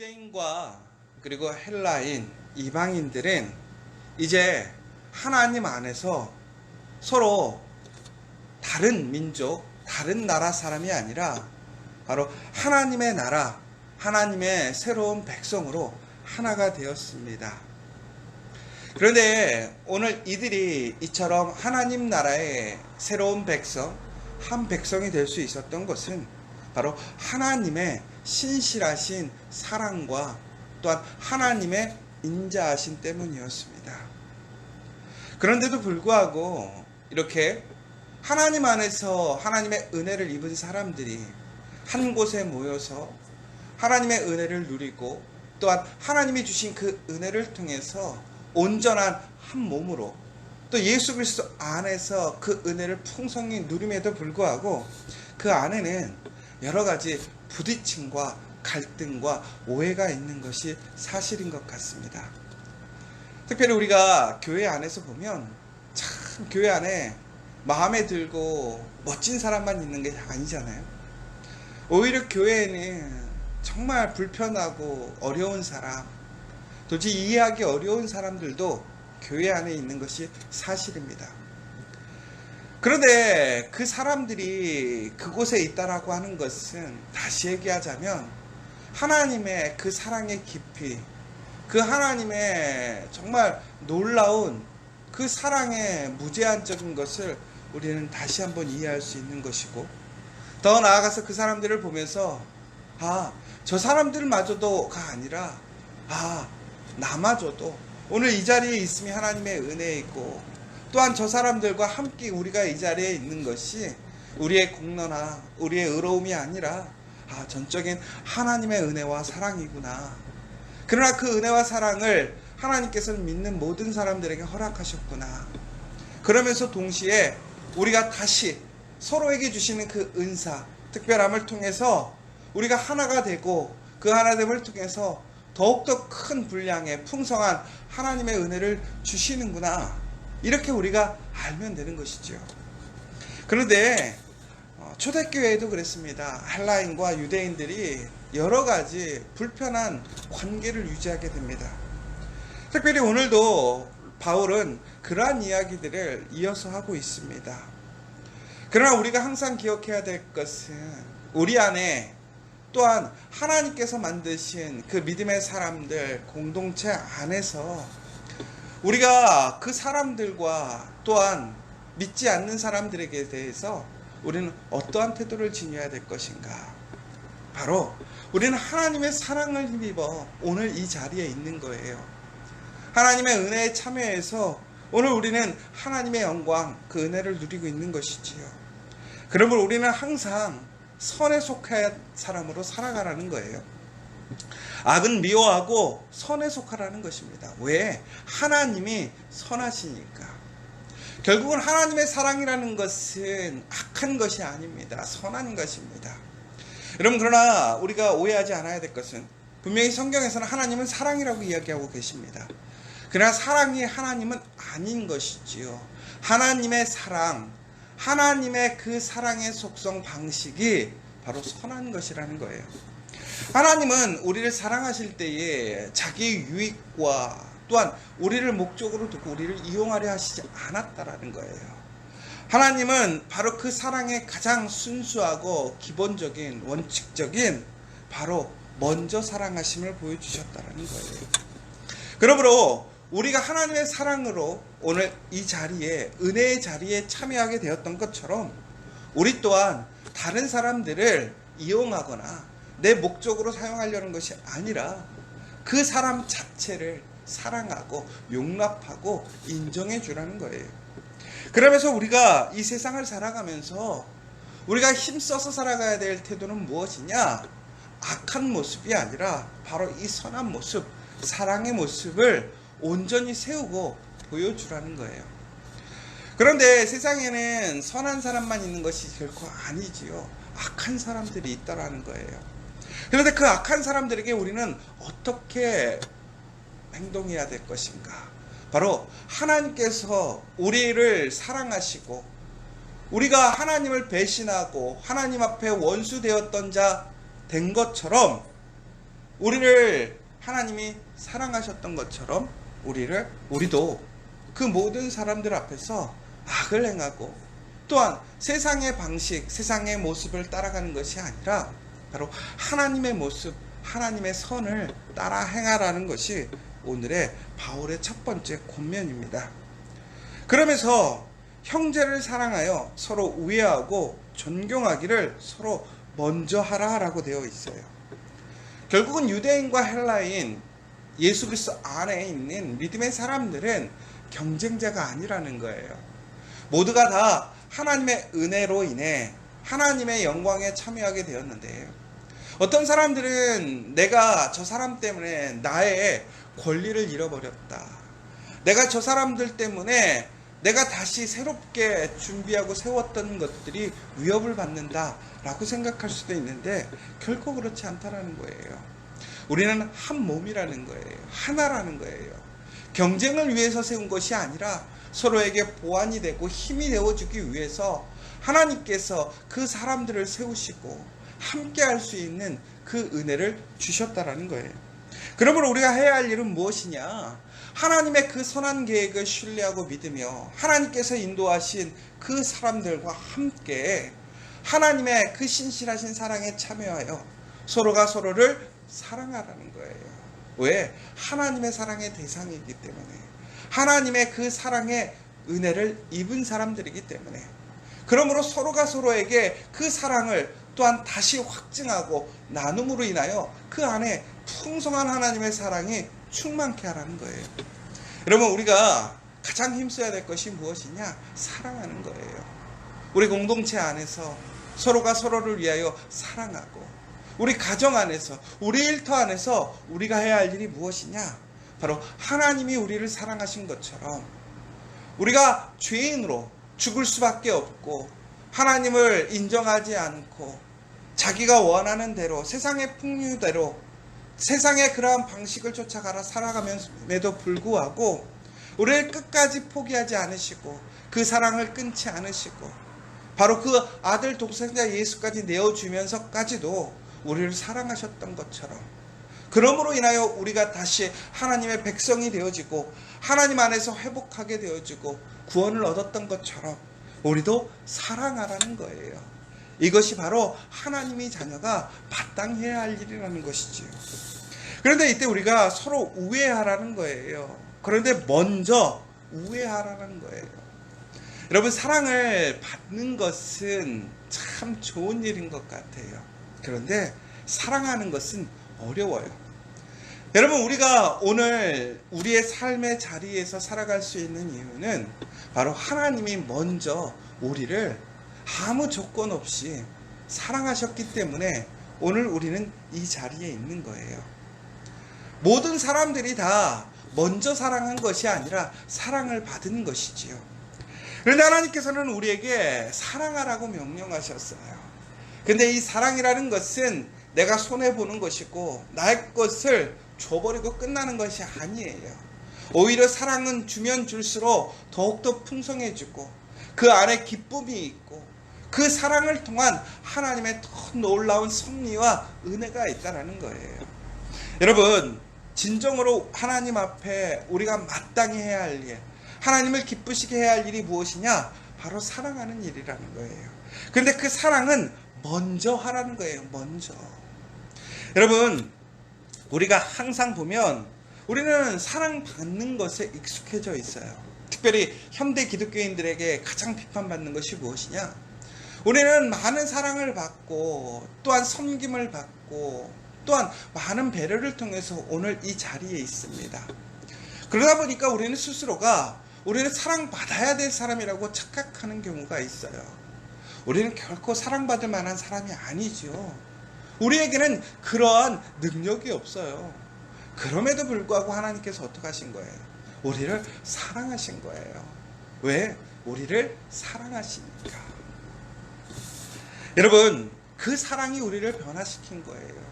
유대인과 그리고 헬라인, 이방인들은 이제 하나님 안에서 서로 다른 민족, 다른 나라 사람이 아니라 바로 하나님의 나라, 하나님의 새로운 백성으로 하나가 되었습니다. 그런데 오늘 이들이 이처럼 하나님 나라의 새로운 백성, 한 백성이 될 수 있었던 것은 바로 하나님의 신실하신 사랑과 또한 하나님의 인자하심 때문이었습니다. 그런데도 불구하고 이렇게 하나님 안에서 하나님의 은혜를 입은 사람들이 한 곳에 모여서 하나님의 은혜를 누리고 또한 하나님이 주신 그 은혜를 통해서 온전한 한 몸으로 또 예수 그리스도 안에서 그 은혜를 풍성히 누림에도 불구하고 그 안에는 여러 가지 부딪힘과 갈등과 오해가 있는 것이 사실인 것 같습니다. 특별히 우리가 교회 안에서 보면 참 교회 안에 마음에 들고 멋진 사람만 있는 게 아니잖아요. 오히려 교회에는 정말 불편하고 어려운 사람, 도저히 이해하기 어려운 사람들도 교회 안에 있는 것이 사실입니다. 그런데 그 사람들이 그곳에 있다라고 하는 것은 다시 얘기하자면 하나님의 그 사랑의 깊이, 그 하나님의 정말 놀라운 그 사랑의 무제한적인 것을 우리는 다시 한번 이해할 수 있는 것이고, 더 나아가서 그 사람들을 보면서 저 사람들마저도가 아니라 나마저도 오늘 이 자리에 있음이 하나님의 은혜이고, 또한 저 사람들과 함께 우리가 이 자리에 있는 것이 우리의 공로나 우리의 의로움이 아니라 전적인 하나님의 은혜와 사랑이구나. 그러나 그 은혜와 사랑을 하나님께서는 믿는 모든 사람들에게 허락하셨구나. 그러면서 동시에 우리가 다시 서로에게 주시는 그 은사, 특별함을 통해서 우리가 하나가 되고 그 하나됨을 통해서 더욱더 큰 분량의 풍성한 하나님의 은혜를 주시는구나. 이렇게 우리가 알면 되는 것이죠. 그런데 초대교회에도 그랬습니다. 헬라인과 유대인들이 여러 가지 불편한 관계를 유지하게 됩니다. 특별히 오늘도 바울은 그러한 이야기들을 이어서 하고 있습니다. 그러나 우리가 항상 기억해야 될 것은 우리 안에 또한 하나님께서 만드신 그 믿음의 사람들 공동체 안에서 우리가 그 사람들과 또한 믿지 않는 사람들에게 대해서 우리는 어떠한 태도를 지녀야 될 것인가? 바로 우리는 하나님의 사랑을 힘입어 오늘 이 자리에 있는 거예요. 하나님의 은혜에 참여해서 오늘 우리는 하나님의 영광, 그 은혜를 누리고 있는 것이지요. 그러므로 우리는 항상 선에 속한 사람으로 살아가라는 거예요. 악은 미워하고 선에 속하라는 것입니다. 왜? 하나님이 선하시니까. 결국은 하나님의 사랑이라는 것은 악한 것이 아닙니다. 선한 것입니다. 여러분, 그러나 우리가 오해하지 않아야 될 것은 분명히 성경에서는 하나님은 사랑이라고 이야기하고 계십니다. 그러나 사랑이 하나님은 아닌 것이지요. 하나님의 사랑, 하나님의 그 사랑의 속성 방식이 바로 선한 것이라는 거예요. 하나님은 우리를 사랑하실 때에 자기 유익과 또한 우리를 목적으로 두고 우리를 이용하려 하시지 않았다라는 거예요. 하나님은 바로 그 사랑의 가장 순수하고 기본적인 원칙적인 바로 먼저 사랑하심을 보여주셨다라는 거예요. 그러므로 우리가 하나님의 사랑으로 오늘 이 자리에 은혜의 자리에 참여하게 되었던 것처럼 우리 또한 다른 사람들을 이용하거나 내 목적으로 사용하려는 것이 아니라 그 사람 자체를 사랑하고 용납하고 인정해 주라는 거예요. 그러면서 우리가 이 세상을 살아가면서 우리가 힘써서 살아가야 될 태도는 무엇이냐? 악한 모습이 아니라 바로 이 선한 모습, 사랑의 모습을 온전히 세우고 보여주라는 거예요. 그런데 세상에는 선한 사람만 있는 것이 결코 아니지요. 악한 사람들이 있다라는 거예요. 그런데 그 악한 사람들에게 우리는 어떻게 행동해야 될 것인가? 바로 하나님께서 우리를 사랑하시고 우리가 하나님을 배신하고 하나님 앞에 원수 되었던 자 된 것처럼 우리를 하나님이 사랑하셨던 것처럼 우리도 그 모든 사람들 앞에서 악을 행하고 또한 세상의 방식, 세상의 모습을 따라가는 것이 아니라 바로 하나님의 모습, 하나님의 선을 따라 행하라는 것이 오늘의 바울의 첫 번째 권면입니다. 그러면서 형제를 사랑하여 서로 우애하고 존경하기를 서로 먼저 하라라고 되어 있어요. 결국은 유대인과 헬라인, 예수 그리스도 안에 있는 믿음의 사람들은 경쟁자가 아니라는 거예요. 모두가 다 하나님의 은혜로 인해 하나님의 영광에 참여하게 되었는데, 어떤 사람들은 내가 저 사람 때문에 나의 권리를 잃어버렸다, 내가 저 사람들 때문에 내가 다시 새롭게 준비하고 세웠던 것들이 위협을 받는다 라고 생각할 수도 있는데, 결코 그렇지 않다라는 거예요. 우리는 한 몸이라는 거예요. 하나라는 거예요. 경쟁을 위해서 세운 것이 아니라 서로에게 보완이 되고 힘이 되어주기 위해서 하나님께서 그 사람들을 세우시고 함께 할 수 있는 그 은혜를 주셨다라는 거예요. 그러므로 우리가 해야 할 일은 무엇이냐? 하나님의 그 선한 계획을 신뢰하고 믿으며 하나님께서 인도하신 그 사람들과 함께 하나님의 그 신실하신 사랑에 참여하여 서로가 서로를 사랑하라는 거예요. 왜? 하나님의 사랑의 대상이기 때문에, 하나님의 그 사랑의 은혜를 입은 사람들이기 때문에, 그러므로 서로가 서로에게 그 사랑을 또한 다시 확증하고 나눔으로 인하여 그 안에 풍성한 하나님의 사랑이 충만케 하라는 거예요. 여러분, 우리가 가장 힘써야 될 것이 무엇이냐? 사랑하는 거예요. 우리 공동체 안에서 서로가 서로를 위하여 사랑하고, 우리 가정 안에서, 우리 일터 안에서 우리가 해야 할 일이 무엇이냐? 바로 하나님이 우리를 사랑하신 것처럼 우리가 죄인으로 죽을 수밖에 없고, 하나님을 인정하지 않고 자기가 원하는 대로 세상의 풍류대로 세상의 그러한 방식을 쫓아가라 살아가면서도 불구하고 우리를 끝까지 포기하지 않으시고 그 사랑을 끊지 않으시고 바로 그 아들 독생자 예수까지 내어주면서까지도 우리를 사랑하셨던 것처럼, 그러므로 인하여 우리가 다시 하나님의 백성이 되어지고 하나님 안에서 회복하게 되어지고 구원을 얻었던 것처럼 우리도 사랑하라는 거예요. 이것이 바로 하나님의 자녀가 마땅히 해야 할 일이라는 것이지요. 그런데 이때 우리가 서로 우애하라는 거예요. 그런데 먼저 우애하라는 거예요. 여러분, 사랑을 받는 것은 참 좋은 일인 것 같아요. 그런데 사랑하는 것은 어려워요. 여러분, 우리가 오늘 우리의 삶의 자리에서 살아갈 수 있는 이유는 바로 하나님이 먼저 우리를 아무 조건 없이 사랑하셨기 때문에 오늘 우리는 이 자리에 있는 거예요. 모든 사람들이 다 먼저 사랑한 것이 아니라 사랑을 받은 것이지요. 그런데 하나님께서는 우리에게 사랑하라고 명령하셨어요. 근데 이 사랑이라는 것은 내가 손해보는 것이고 나의 것을 줘버리고 끝나는 것이 아니에요. 오히려 사랑은 주면 줄수록 더욱더 풍성해지고 그 안에 기쁨이 있고 그 사랑을 통한 하나님의 더 놀라운 섭리와 은혜가 있다는 거예요. 여러분, 진정으로 하나님 앞에 우리가 마땅히 해야 할 일, 하나님을 기쁘시게 해야 할 일이 무엇이냐? 바로 사랑하는 일이라는 거예요. 근데 그 사랑은 먼저 하라는 거예요. 먼저. 여러분, 우리가 항상 보면 우리는 사랑받는 것에 익숙해져 있어요. 특별히 현대 기독교인들에게 가장 비판받는 것이 무엇이냐? 우리는 많은 사랑을 받고 또한 섬김을 받고 또한 많은 배려를 통해서 오늘 이 자리에 있습니다. 그러다 보니까 우리는 스스로가 우리는 사랑받아야 될 사람이라고 착각하는 경우가 있어요. 우리는 결코 사랑받을 만한 사람이 아니죠. 우리에게는 그러한 능력이 없어요. 그럼에도 불구하고 하나님께서 어떻게 하신 거예요? 우리를 사랑하신 거예요. 왜? 우리를 사랑하시니까. 여러분, 그 사랑이 우리를 변화시킨 거예요.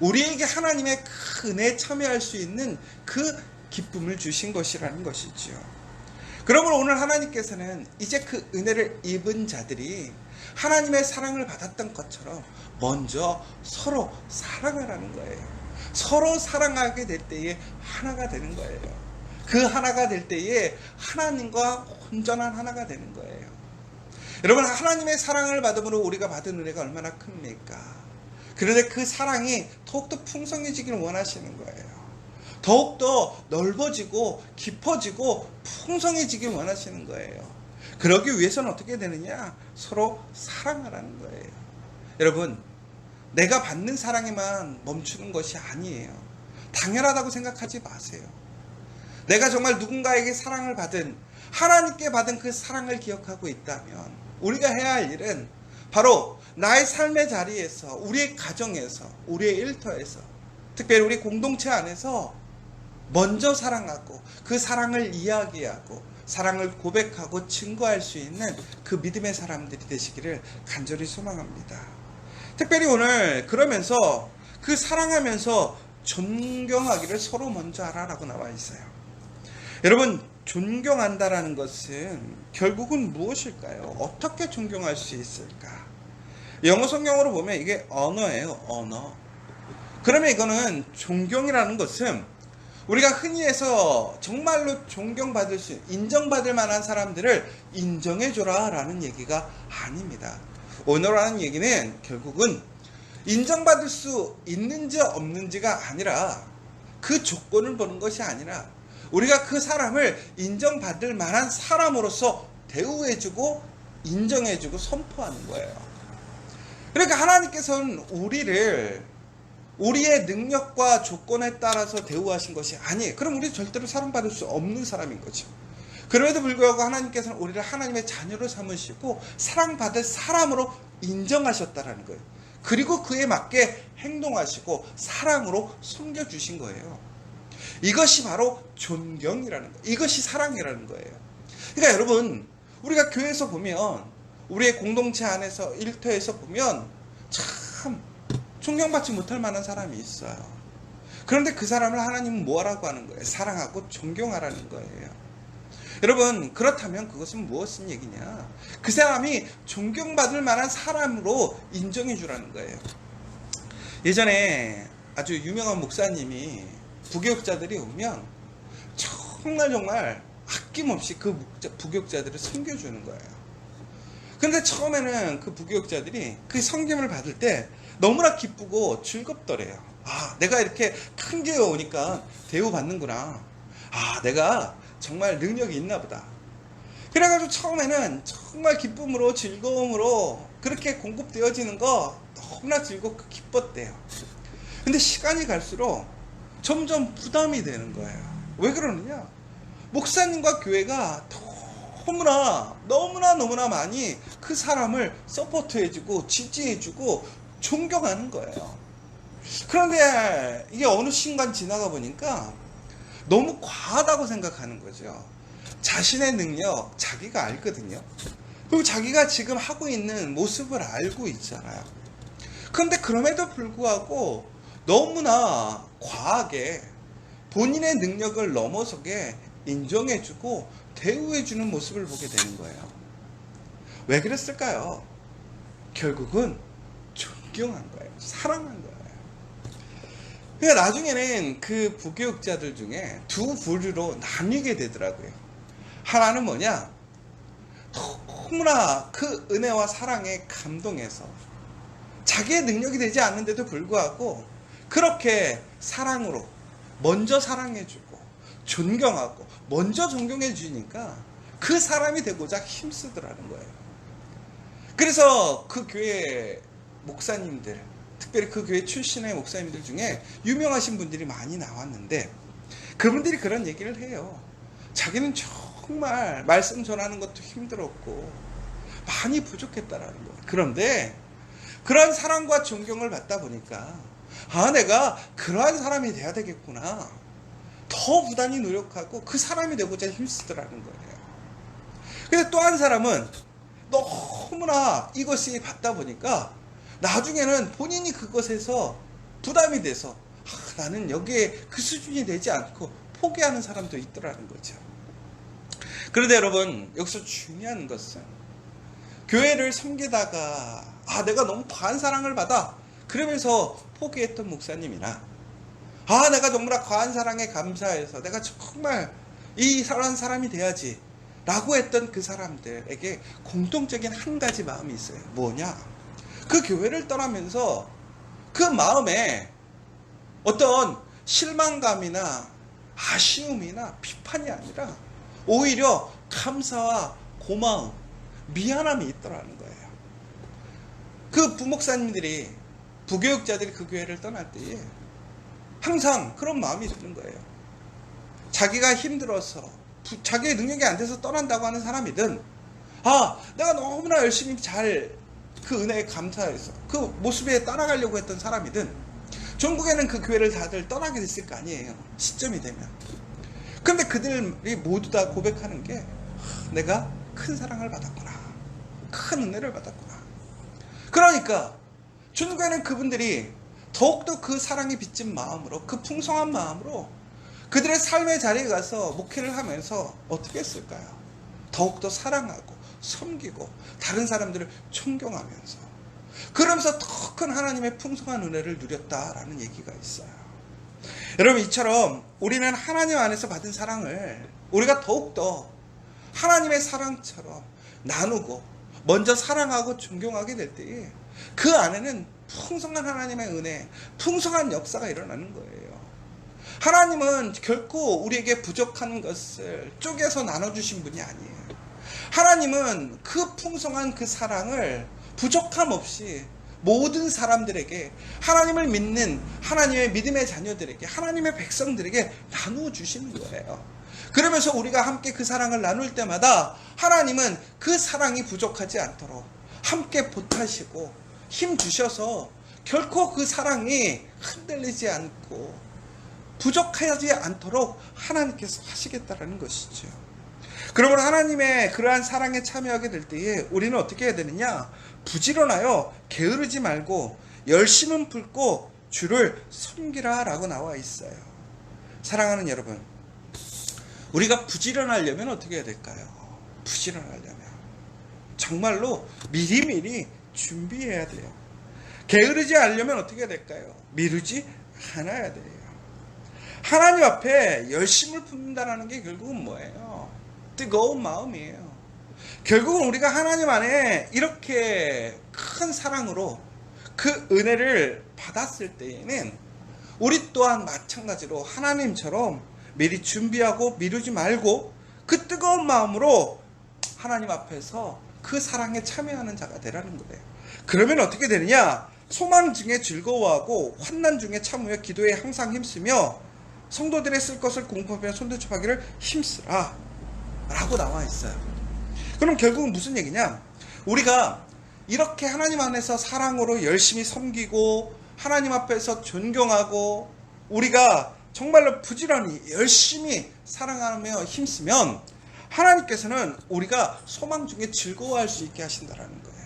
우리에게 하나님의 그 은혜에 참여할 수 있는 그 기쁨을 주신 것이라는 것이지요. 그러므로 오늘 하나님께서는 이제 그 은혜를 입은 자들이 하나님의 사랑을 받았던 것처럼 먼저 서로 사랑하라는 거예요. 서로 사랑하게 될 때에 하나가 되는 거예요. 그 하나가 될 때에 하나님과 온전한 하나가 되는 거예요. 여러분, 하나님의 사랑을 받음으로 우리가 받은 은혜가 얼마나 큽니까? 그런데 그 사랑이 더욱더 풍성해지기를 원하시는 거예요. 더욱더 넓어지고 깊어지고 풍성해지길 원하시는 거예요. 그러기 위해서는 어떻게 되느냐? 서로 사랑하라는 거예요. 여러분, 내가 받는 사랑에만 멈추는 것이 아니에요. 당연하다고 생각하지 마세요. 내가 정말 누군가에게 사랑을 받은, 하나님께 받은 그 사랑을 기억하고 있다면 우리가 해야 할 일은 바로 나의 삶의 자리에서, 우리의 가정에서, 우리의 일터에서, 특별히 우리 공동체 안에서 먼저 사랑하고 그 사랑을 이야기하고 사랑을 고백하고 증거할 수 있는 그 믿음의 사람들이 되시기를 간절히 소망합니다. 특별히 오늘 그러면서 그 사랑하면서 존경하기를 서로 먼저 하라라고 나와 있어요. 여러분, 존경한다라는 것은 결국은 무엇일까요? 어떻게 존경할 수 있을까? 영어 성경으로 보면 이게 언어예요. 언어. 그러면 이거는 존경이라는 것은 우리가 흔히 해서 정말로 존경받을 수, 인정받을 만한 사람들을 인정해줘라 라는 얘기가 아닙니다. 언어라는 얘기는 결국은 인정받을 수 있는지 없는지가 아니라, 그 조건을 보는 것이 아니라 우리가 그 사람을 인정받을 만한 사람으로서 대우해주고 인정해주고 선포하는 거예요. 그러니까 하나님께서는 우리의 능력과 조건에 따라서 대우하신 것이 아니에요. 그럼 우리 절대로 사랑받을 수 없는 사람인 거죠. 그럼에도 불구하고 하나님께서는 우리를 하나님의 자녀로 삼으시고 사랑받을 사람으로 인정하셨다라는 거예요. 그리고 그에 맞게 행동하시고 사랑으로 섬겨주신 거예요. 이것이 바로 존경이라는 거예요. 이것이 사랑이라는 거예요. 그러니까 여러분, 우리가 교회에서 보면, 우리의 공동체 안에서, 일터에서 보면 참 존경받지 못할 만한 사람이 있어요. 그런데 그 사람을 하나님은 뭐라고 하는 거예요? 사랑하고 존경하라는 거예요. 여러분, 그렇다면 그것은 무엇인 얘기냐? 그 사람이 존경받을 만한 사람으로 인정해 주라는 거예요. 예전에 아주 유명한 목사님이 부교육자들이 오면 정말 아낌없이 그 부교육자들을 섬겨주는 거예요. 근데 처음에는 그 부교육자들이 그 섬김을 받을 때 너무나 기쁘고 즐겁더래요. 아, 내가 이렇게 큰 교회 오니까 대우받는구나. 아, 내가 정말 능력이 있나 보다. 그래가지고 처음에는 정말 기쁨으로 즐거움으로 그렇게 공급되어지는 거 너무나 즐겁고 기뻤대요. 근데 시간이 갈수록 점점 부담이 되는 거예요. 왜 그러느냐? 목사님과 교회가 너무나 많이 그 사람을 서포트해주고 지지해주고 존경하는 거예요. 그런데 이게 어느 순간 지나가 보니까 너무 과하다고 생각하는 거죠. 자신의 능력 자기가 알거든요. 그리고 자기가 지금 하고 있는 모습을 알고 있잖아요. 그런데 그럼에도 불구하고 너무나 과하게 본인의 능력을 넘어서게 인정해주고 대우해주는 모습을 보게 되는 거예요. 왜 그랬을까요? 결국은 존경한 거예요. 사랑한 거예요. 그러니까 나중에는 그 부교육자들 중에 두 부류로 나뉘게 되더라고요. 하나는 뭐냐? 너무나 그 은혜와 사랑에 감동해서 자기의 능력이 되지 않는데도 불구하고 그렇게 사랑으로 먼저 사랑해주고 존경하고 먼저 존경해 주니까 그 사람이 되고자 힘쓰더라는 거예요. 그래서 그 교회 목사님들, 특별히 그 교회 출신의 목사님들 중에 유명하신 분들이 많이 나왔는데 그분들이 그런 얘기를 해요. 자기는 정말 말씀 전하는 것도 힘들었고 많이 부족했다라는 거예요. 그런데 그런 사랑과 존경을 받다 보니까 아, 내가 그러한 사람이 돼야 되겠구나. 더 부단히 노력하고 그 사람이 되고자 힘쓰더라는 거예요. 근데 또 한 사람은 너무나 이것이 받다 보니까 나중에는 본인이 그것에서 부담이 돼서 아, 나는 여기에 그 수준이 되지 않고 포기하는 사람도 있더라는 거죠. 그런데 여러분, 여기서 중요한 것은 교회를 섬기다가 아, 내가 너무 과한 사랑을 받아 그러면서 포기했던 목사님이나 내가 너무나 과한 사랑에 감사해서 내가 정말 이런 사람이 돼야지 라고 했던 그 사람들에게 공통적인 한 가지 마음이 있어요. 뭐냐? 그 교회를 떠나면서 그 마음에 어떤 실망감이나 아쉬움이나 비판이 아니라 오히려 감사와 고마움, 미안함이 있더라는 거예요. 그 부목사님들이, 부교육자들이 그 교회를 떠날 때에 항상 그런 마음이 드는 거예요. 자기가 힘들어서 자기의 능력이 안 돼서 떠난다고 하는 사람이든, 내가 너무나 열심히 잘 그 은혜에 감사해서 그 모습에 따라가려고 했던 사람이든, 전국에는 그 교회를 다들 떠나게 됐을 거 아니에요, 시점이 되면. 근데 그들이 모두 다 고백하는 게, 내가 큰 사랑을 받았구나, 큰 은혜를 받았구나. 그러니까 전국에는 그분들이 더욱더 그 사랑이 빚진 마음으로, 그 풍성한 마음으로 그들의 삶의 자리에 가서 목회를 하면서 어떻게 했을까요? 더욱더 사랑하고 섬기고 다른 사람들을 존경하면서, 그러면서 더 큰 하나님의 풍성한 은혜를 누렸다라는 얘기가 있어요. 여러분, 이처럼 우리는 하나님 안에서 받은 사랑을 우리가 더욱더 하나님의 사랑처럼 나누고 먼저 사랑하고 존경하게 될 때에 그 안에는 풍성한 하나님의 은혜, 풍성한 역사가 일어나는 거예요. 하나님은 결코 우리에게 부족한 것을 쪼개서 나눠주신 분이 아니에요. 하나님은 그 풍성한 그 사랑을 부족함 없이 모든 사람들에게, 하나님을 믿는 하나님의 믿음의 자녀들에게, 하나님의 백성들에게 나누어 주시는 거예요. 그러면서 우리가 함께 그 사랑을 나눌 때마다 하나님은 그 사랑이 부족하지 않도록 함께 보태시고 힘 주셔서 결코 그 사랑이 흔들리지 않고 부족하지 않도록 하나님께서 하시겠다라는 것이죠. 그러므로 하나님의 그러한 사랑에 참여하게 될 때에 우리는 어떻게 해야 되느냐? 부지런하여 게으르지 말고 열심은 품고 주를 섬기라 라고 나와 있어요. 사랑하는 여러분, 우리가 부지런하려면 어떻게 해야 될까요? 부지런하려면 정말로 미리미리 준비해야 돼요. 게으르지 않으려면 어떻게 해야 될까요? 미루지 않아야 돼요. 하나님 앞에 열심을 품는다는 게 결국은 뭐예요? 뜨거운 마음이에요. 결국은 우리가 하나님 안에 이렇게 큰 사랑으로 그 은혜를 받았을 때에는 우리 또한 마찬가지로 하나님처럼 미리 준비하고 미루지 말고 그 뜨거운 마음으로 하나님 앞에서 그 사랑에 참여하는 자가 되라는 거예요. 그러면 어떻게 되느냐? 소망 중에 즐거워하고 환난 중에 참으며 기도에 항상 힘쓰며 성도들의 쓸 것을 공부하며 손대접하기를 힘쓰라 라고 나와 있어요. 그럼 결국은 무슨 얘기냐? 우리가 이렇게 하나님 안에서 사랑으로 열심히 섬기고 하나님 앞에서 존경하고 우리가 정말로 부지런히 열심히 사랑하며 힘쓰면 하나님께서는 우리가 소망 중에 즐거워할 수 있게 하신다라는 거예요.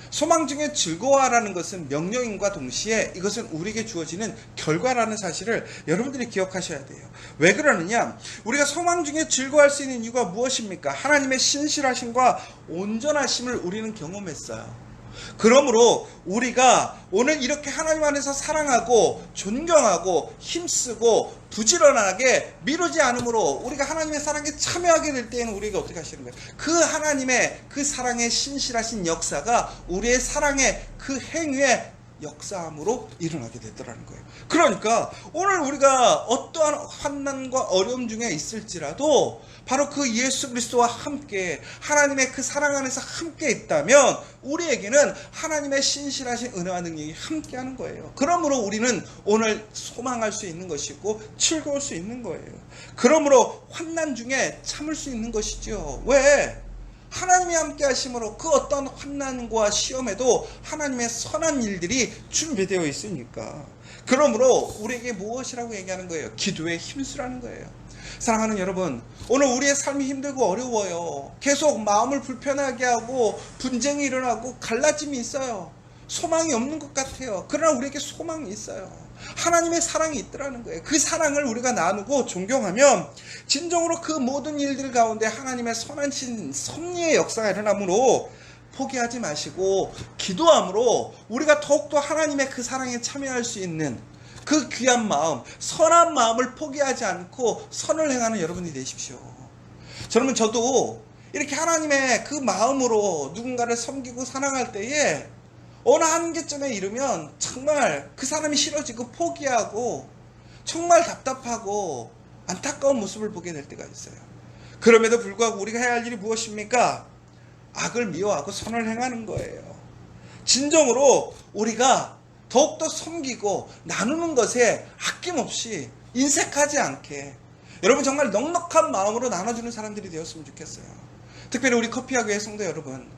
소망 중에 즐거워하라는 것은 명령인과 동시에 이것은 우리에게 주어지는 결과라는 사실을 여러분들이 기억하셔야 돼요. 왜 그러느냐? 우리가 소망 중에 즐거워할 수 있는 이유가 무엇입니까? 하나님의 신실하심과 온전하심을 우리는 경험했어요. 그러므로 우리가 오늘 이렇게 하나님 안에서 사랑하고 존경하고 힘쓰고 부지런하게 미루지 않으므로 우리가 하나님의 사랑에 참여하게 될 때에는 우리가 어떻게 하시는 거예요? 그 하나님의 그 사랑의 신실하신 역사가 우리의 사랑의 그 행위에 역사함으로 일어나게 되더라는 거예요. 그러니까 오늘 우리가 어떠한 환난과 어려움 중에 있을지라도 바로 그 예수 그리스도와 함께 하나님의 그 사랑 안에서 함께 있다면 우리에게는 하나님의 신실하신 은혜와 능력이 함께하는 거예요. 그러므로 우리는 오늘 소망할 수 있는 것이고 즐거울 수 있는 거예요. 그러므로 환난 중에 참을 수 있는 것이죠. 왜? 하나님이 함께 하심으로 그 어떤 환난과 시험에도 하나님의 선한 일들이 준비되어 있으니까. 그러므로 우리에게 무엇이라고 얘기하는 거예요? 기도에 힘쓰라는 거예요. 사랑하는 여러분, 오늘 우리의 삶이 힘들고 어려워요. 계속 마음을 불편하게 하고 분쟁이 일어나고 갈라짐이 있어요. 소망이 없는 것 같아요. 그러나 우리에게 소망이 있어요. 하나님의 사랑이 있더라는 거예요. 그 사랑을 우리가 나누고 존경하면 진정으로 그 모든 일들 가운데 하나님의 선하신 섭리의 역사가 일어나므로 포기하지 마시고 기도함으로 우리가 더욱더 하나님의 그 사랑에 참여할 수 있는 그 귀한 마음, 선한 마음을 포기하지 않고 선을 행하는 여러분이 되십시오. 저도 이렇게 하나님의 그 마음으로 누군가를 섬기고 사랑할 때에 어느 한계점에 이르면 정말 그 사람이 싫어지고 포기하고 정말 답답하고 안타까운 모습을 보게 될 때가 있어요. 그럼에도 불구하고 우리가 해야 할 일이 무엇입니까? 악을 미워하고 선을 행하는 거예요. 진정으로 우리가 더욱더 섬기고 나누는 것에 아낌없이 인색하지 않게 여러분 정말 넉넉한 마음으로 나눠주는 사람들이 되었으면 좋겠어요. 특별히 우리 커피학교의 성도 여러분,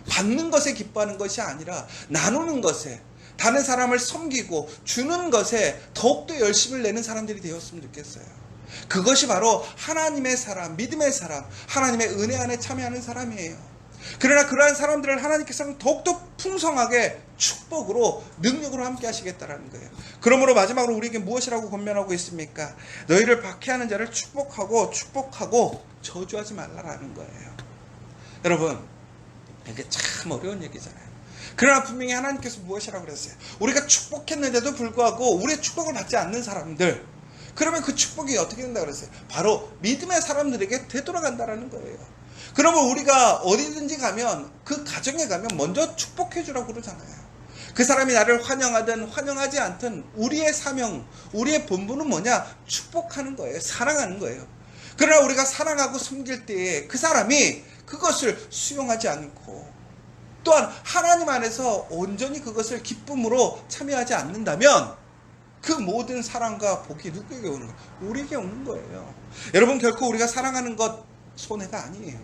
받는 것에 기뻐하는 것이 아니라 나누는 것에, 다른 사람을 섬기고 주는 것에 더욱더 열심을 내는 사람들이 되었으면 좋겠어요. 그것이 바로 하나님의 사람, 믿음의 사람, 하나님의 은혜 안에 참여하는 사람이에요. 그러나 그러한 사람들을 하나님께서는 더욱더 풍성하게 축복으로 능력으로 함께 하시겠다라는 거예요. 그러므로 마지막으로 우리에게 무엇이라고 권면하고 있습니까? 너희를 박해하는 자를 축복하고 저주하지 말라라는 거예요. 여러분, 이게 참 어려운 얘기잖아요. 그러나 분명히 하나님께서 무엇이라고 그랬어요? 우리가 축복했는데도 불구하고 우리의 축복을 받지 않는 사람들, 그러면 그 축복이 어떻게 된다고 그랬어요? 바로 믿음의 사람들에게 되돌아간다라는 거예요. 그러면 우리가 어디든지 가면, 그 가정에 가면 먼저 축복해 주라고 그러잖아요. 그 사람이 나를 환영하든 환영하지 않든 우리의 사명, 우리의 본분은 뭐냐? 축복하는 거예요. 사랑하는 거예요. 그러나 우리가 사랑하고 섬길 때에 그 사람이 그것을 수용하지 않고 또한 하나님 안에서 온전히 그것을 기쁨으로 참여하지 않는다면 그 모든 사랑과 복이 누구에게 오는 거예요? 우리에게 오는 거예요. 여러분, 결코 우리가 사랑하는 것 손해가 아니에요.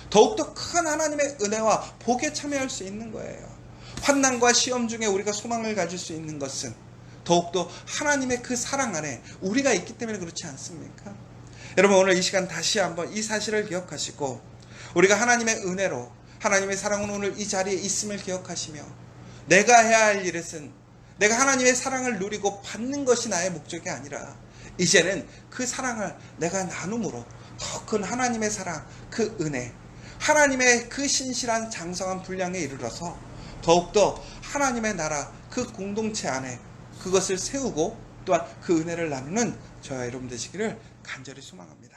더욱더 큰 하나님의 은혜와 복에 참여할 수 있는 거예요. 환난과 시험 중에 우리가 소망을 가질 수 있는 것은 더욱더 하나님의 그 사랑 안에 우리가 있기 때문에 그렇지 않습니까? 여러분, 오늘 이 시간 다시 한번 이 사실을 기억하시고 우리가 하나님의 은혜로, 하나님의 사랑으로 오늘 이 자리에 있음을 기억하시며 내가 해야 할 일은 내가 하나님의 사랑을 누리고 받는 것이 나의 목적이 아니라 이제는 그 사랑을 내가 나눔으로 더 큰 하나님의 사랑, 그 은혜, 하나님의 그 신실한 장성한 분량에 이르러서 더욱더 하나님의 나라, 그 공동체 안에 그것을 세우고 또한 그 은혜를 나누는 저와 여러분 되시기를 간절히 소망합니다.